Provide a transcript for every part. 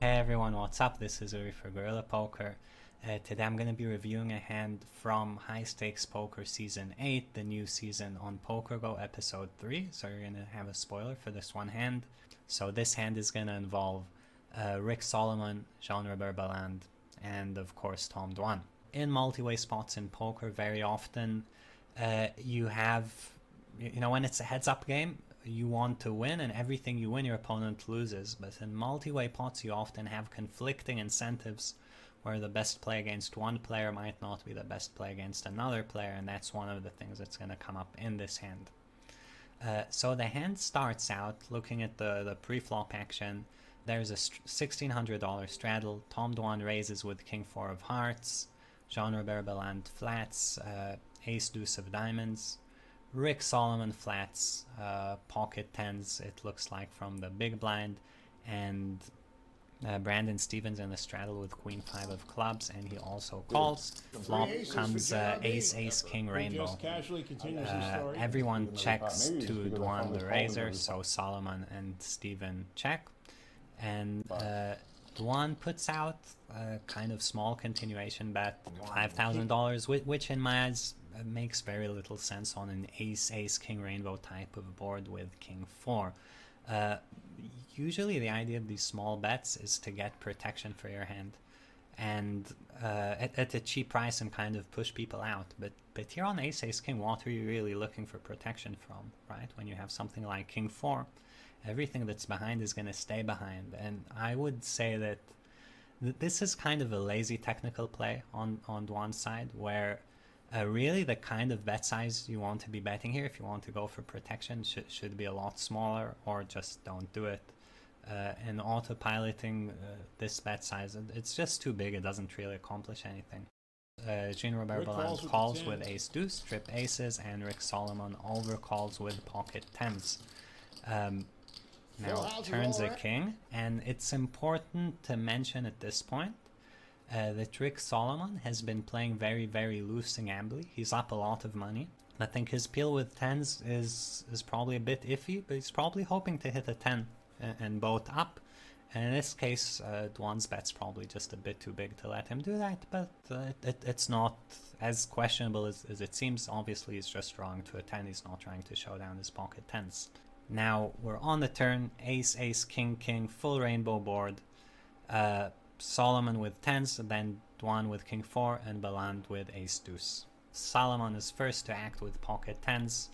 Hey everyone, what's up? This is Uri for Guerrilla Poker. Today I'm going to be reviewing a hand from High Stakes Poker Season 8, the new season on PokerGo Episode 3. So you're going to have a spoiler for this one hand. So this hand is going to involve Rick Solomon, Jean-Robert Bellande, and of course Tom Dwan. In multi-way spots in poker, very often you have, when it's a heads-up game, you want to win, and everything you win your opponent loses. But in multi-way pots you often have conflicting incentives where the best play against one player might not be the best play against another player, and that's one of the things that's going to come up in this hand. So the hand starts out looking at the pre-flop action. There's a $1,600 straddle. Tom Dwan raises with King 4 of hearts, Jean-Robert Bellande flats, Ace Deuce of diamonds, Rick Solomon flats, pocket tens, it looks like, from the big blind, and Brandon Stevens in the straddle with Queen 5 of clubs, and he also calls. Flop comes Ace, Ace, King, Rainbow. Everyone checks to Dwan the raiser, so Solomon and Steven check, and Dwan puts out a kind of small continuation bet, $5,000, which in my eyes makes very little sense on an ace king rainbow type of board with king 4. Usually the idea of these small bets is to get protection for your hand and at a cheap price and kind of push people out, but here on ace king, what are you really looking for protection from, right? When you have something like king 4, everything that's behind is going to stay behind, and I would say that this is kind of a lazy technical play on Dwan's side, where really the kind of bet size you want to be betting here, if you want to go for protection, should be a lot smaller, or just don't do it. And autopiloting this bet size, it's just too big, it doesn't really accomplish anything. Jean-Robert Bellande calls with ace deuce, trip aces, and Rick Solomon overcalls with pocket tens. Now turns a king, and it's important to mention at this point that Rick Solomon has been playing very, very loose and gambly. He's up a lot of money. I think his peel with tens is probably a bit iffy, but he's probably hoping to hit a 10 and both up. And in this case, Dwan's bet's probably just a bit too big to let him do that, but it's not as questionable as it seems. Obviously, he's just drawing to a 10. He's not trying to show down his pocket tens. Now we're on the turn, ace, ace, king, king, full rainbow board. Solomon with tens, then Dwan with king 4, and Bellande with ace deuce. Solomon is first to act with pocket tens.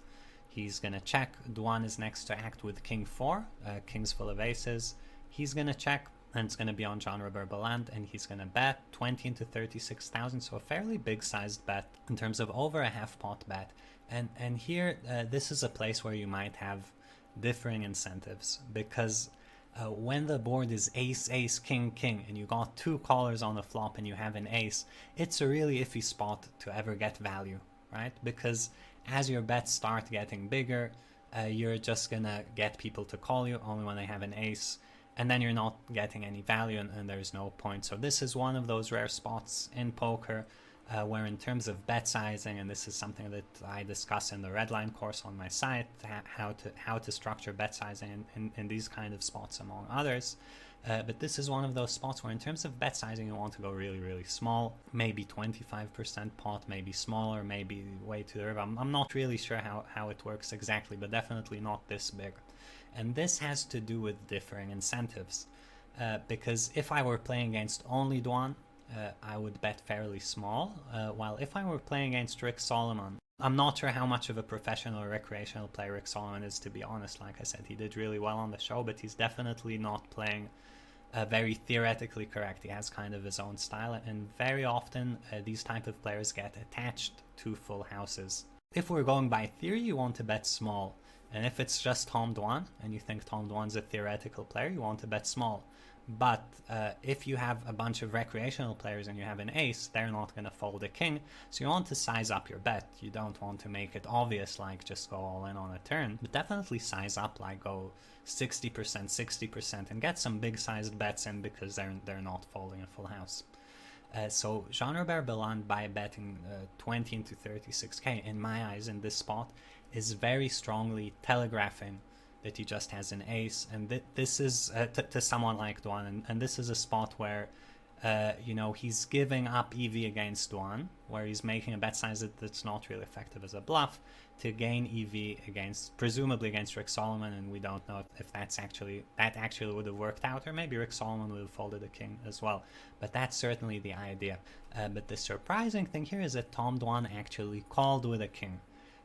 He's gonna check. Dwan is next to act with king 4, king's full of aces. He's gonna check, and it's gonna be on Jean-Robert Bellande, and he's gonna bet 20 into 36,000, so a fairly big sized bet in terms of over a half pot bet. And here, this is a place where you might have differing incentives, because when the board is ace, ace, king, king, and you got two callers on the flop and you have an ace, it's a really iffy spot to ever get value, right? Because as your bets start getting bigger, you're just gonna get people to call you only when they have an ace, and then you're not getting any value, and there's no point. So this is one of those rare spots in poker where, in terms of bet sizing, and this is something that I discuss in the Redline course on my site, how to structure bet sizing in these kind of spots, among others. But this is one of those spots where, in terms of bet sizing, you want to go really, really small, maybe 25% pot, maybe smaller, maybe way to the river. I'm not really sure how it works exactly, but definitely not this big. And this has to do with differing incentives, because if I were playing against only Dwan, I would bet fairly small, while if I were playing against Rick Solomon, I'm not sure how much of a professional or recreational player Rick Solomon is, to be honest. Like I said, he did really well on the show, but he's definitely not playing very theoretically correct. He has kind of his own style, and very often these type of players get attached to full houses. If we're going by theory, you want to bet small, and if it's just Tom Dwan and you think Tom Dwan's a theoretical player, you want to bet small. But if you have a bunch of recreational players and you have an ace, they're not going to fold a king, so you want to size up your bet. You don't want to make it obvious, like just go all in on a turn, but definitely size up, like go 60%, 60%, and get some big sized bets in, because they're not folding a full house. So Jean-Robert Bellande, by betting 20 into 36k, in my eyes, in this spot, is very strongly telegraphing that he just has an ace, and this is to someone like Dwan, and this is a spot where you know, he's giving up EV against Dwan, where he's making a bet size that's not really effective as a bluff to gain EV against, presumably against Rick Solomon, and we don't know if that actually would have worked out, or maybe Rick Solomon would have folded a king as well, but that's certainly the idea. But the surprising thing here is that Tom Dwan actually called with a king,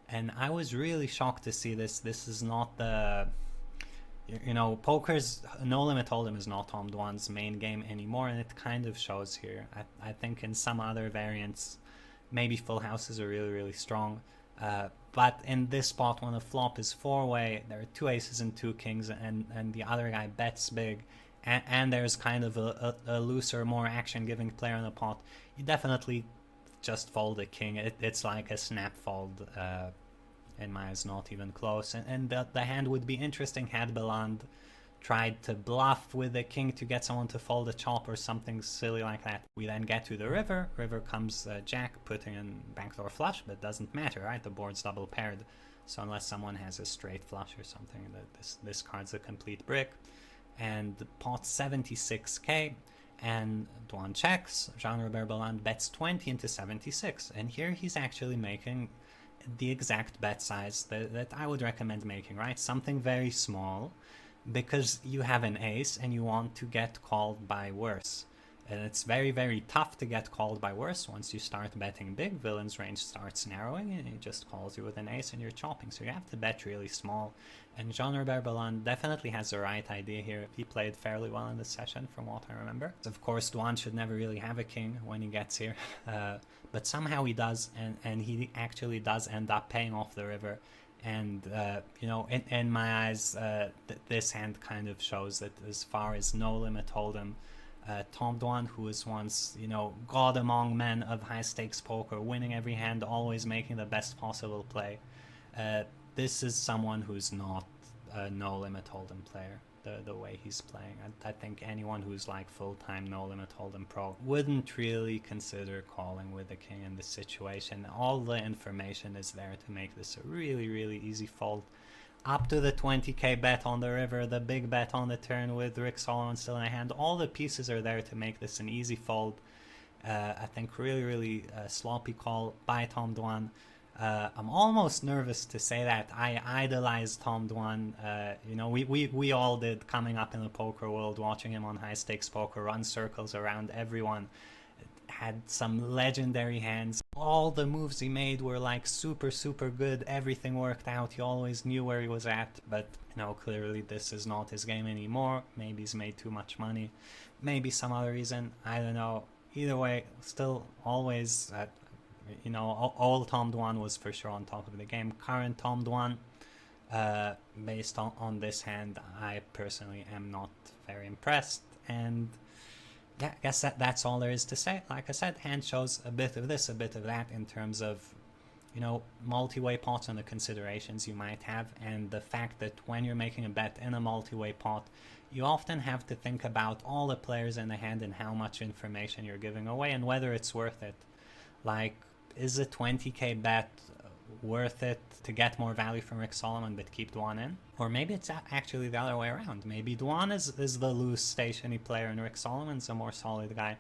and I was really shocked to see this. This is not the, you know, poker's no limit hold'em is not Tom Dwan's main game anymore, and it kind of shows here. I think in some other variants, maybe full houses are really, really strong. But in this spot, when the flop is four-way, there are two aces and two kings, and the other guy bets big, and there's kind of a looser, more action-giving player in the pot, you definitely just fold a king. It's like a snap fold. In my eyes, not even close, and the hand would be interesting had Bellande tried to bluff with a king to get someone to fold a chop or something silly like that. We then get to the river. River comes jack, putting in backdoor flush, but doesn't matter, right? The board's double paired, so unless someone has a straight flush or something, this card's a complete brick. And the pot 76k, and Dwan checks. Jean-Robert Bellande bets 20 into 76, and here he's actually making the exact bet size that I would recommend making, right? Something very small, because you have an ace and you want to get called by worse. And it's very, very tough to get called by worse. Once you start betting big, villain's range starts narrowing and he just calls you with an ace and you're chopping. So you have to bet really small. And Jean-Robert Bellande definitely has the right idea here. He played fairly well in this session from what I remember. Of course, Dwan should never really have a king when he gets here. But somehow he does, and he actually does end up paying off the river. And, you know, in my eyes, this hand kind of shows that as far as no limit hold'em, Tom Dwan, who was once, you know, god among men of high stakes poker, winning every hand, always making the best possible play, this is someone who's not a no limit hold'em player the way he's playing. I think anyone who's like full-time no limit hold'em pro wouldn't really consider calling with a king in this situation. All the information is there to make this a really, really easy fold. Up to the 20k bet on the river, the big bet on the turn with Rick Solomon still in a hand. All the pieces are there to make this an easy fold. I think really, really sloppy call by Tom Dwan. I'm almost nervous to say that. I idolize Tom Dwan. You know, we all did coming up in the poker world, watching him on high stakes poker run circles around everyone. Had some legendary hands. All the moves he made were like super, super good. Everything worked out. He always knew where he was at. But, you know, clearly this is not his game anymore. Maybe he's made too much money. Maybe some other reason. I don't know. Either way, still always, you know, old Tom Dwan was for sure on top of the game. Current Tom Dwan, based on this hand, I personally am not very impressed. And yeah, I guess that's all there is to say. Like I said, hand shows a bit of this, a bit of that in terms of, you know, multi-way pots and the considerations you might have, and the fact that when you're making a bet in a multi-way pot, you often have to think about all the players in the hand and how much information you're giving away and whether it's worth it. Like, is a 20k bet worth it to get more value from Rick Solomon but keep Dwan in? Or maybe it's actually the other way around. Maybe Dwan is the loose stationy player and Rick Solomon's a more solid guy,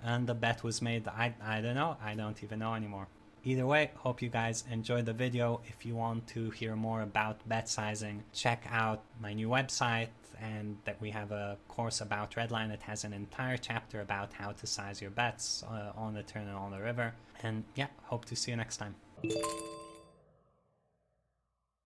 and the bet was made. I don't know. I don't even know anymore. Either way, hope you guys enjoyed the video. If you want to hear more about bet sizing, check out my new website, and that we have a course about Redline that has an entire chapter about how to size your bets on the turn and on the river. And yeah, hope to see you next time.